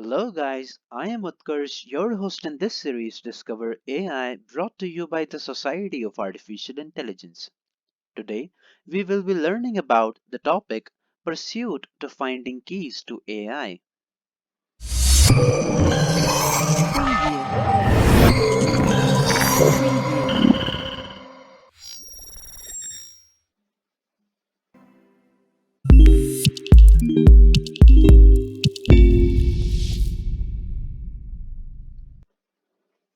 Hello guys, I am Utkarsh, your host in this series Discover AI brought to you by the Society of Artificial Intelligence. Today, we will be learning about the topic Pursuit to Finding Keys to AI.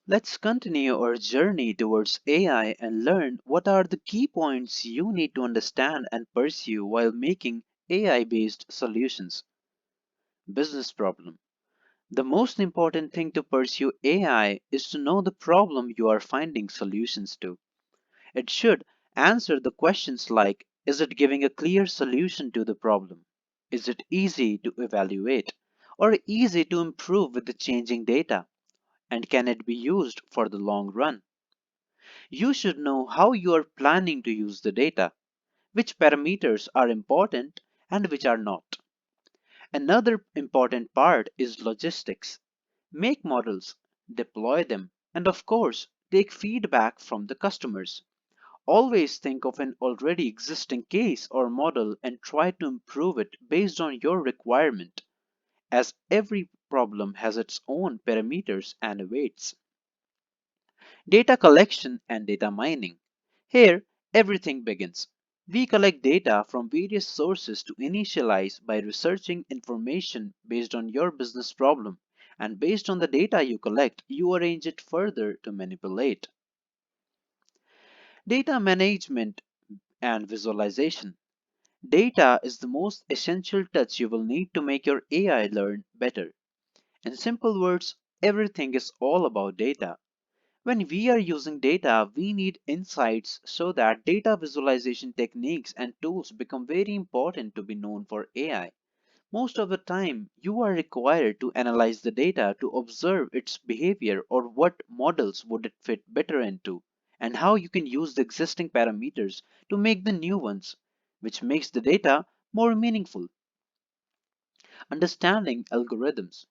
Let's continue our journey towards AI and learn what are the key points you need to understand and pursue while making AI based solutions. Business problem. The most important thing to pursue AI is to know the problem you are finding solutions to. It should answer the questions like: is it giving a clear solution to the problem? Is it easy to evaluate? Or easy to improve with the changing data? And can it be used for the long run? You should know how you are planning to use the data, which parameters are important and which are not. Another important part is logistics. Make models, deploy them, and of course, take feedback from the customers. Always think of an already existing case or model and try to improve it based on your requirement, as every problem has its own parameters and weights. Data collection and data mining. Here, everything begins. We collect data from various sources to initialize by researching information based on your business problem, and based on the data you collect, you arrange it further to manipulate. Data management and visualization. Data is the most essential touch you will need to make your AI learn better. In simple words, everything is all about data. When we are using data, we need insights so that data visualization techniques and tools become very important to be known for AI. Most of the time, you are required to analyze the data to observe its behavior or what models would it fit better into, and how you can use the existing parameters to make the new ones, which makes the data more meaningful. Understanding algorithms.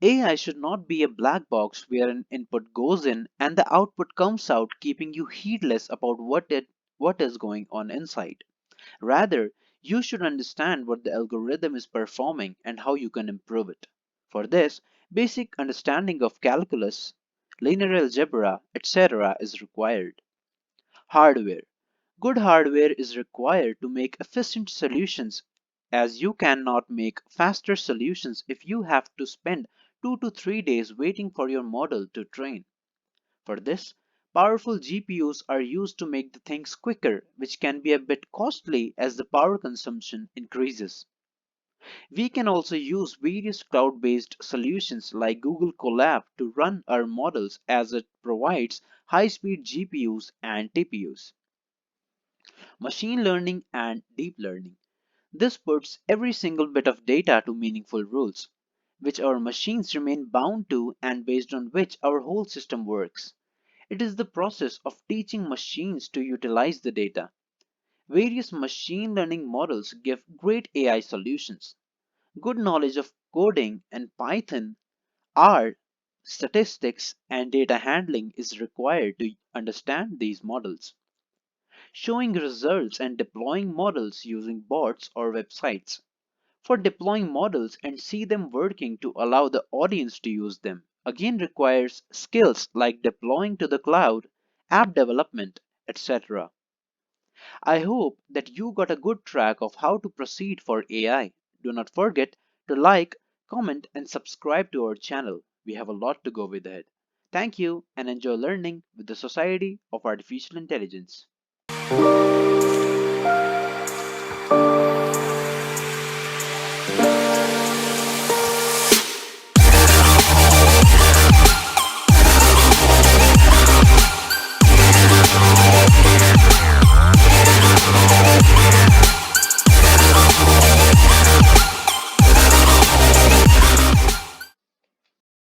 AI should not be a black box where an input goes in and the output comes out, keeping you heedless about what is going on inside. Rather, you should understand what the algorithm is performing and how you can improve it. For this, basic understanding of calculus, linear algebra, etc. is required. Hardware. Good hardware is required to make efficient solutions, as you cannot make faster solutions if you have to spend 2 to 3 days waiting for your model to train. For this, powerful GPUs are used to make the things quicker, which can be a bit costly as the power consumption increases. We can also use various cloud-based solutions like Google Colab to run our models, as it provides high-speed GPUs and TPUs. Machine learning and deep learning. This puts every single bit of data to meaningful rules, which our machines remain bound to and based on which our whole system works. It is the process of teaching machines to utilize the data. Various machine learning models give great AI solutions. Good knowledge of coding and Python, R, statistics, and data handling is required to understand these models. Showing results and deploying models using bots or websites. For deploying models and see them working to allow the audience to use them again requires skills like deploying to the cloud, app development, etc. I hope that you got a good track of how to proceed for AI. Do not forget to like, comment, and subscribe to our channel. We have a lot to go with ahead. Thank you and enjoy learning with the Society of Artificial Intelligence.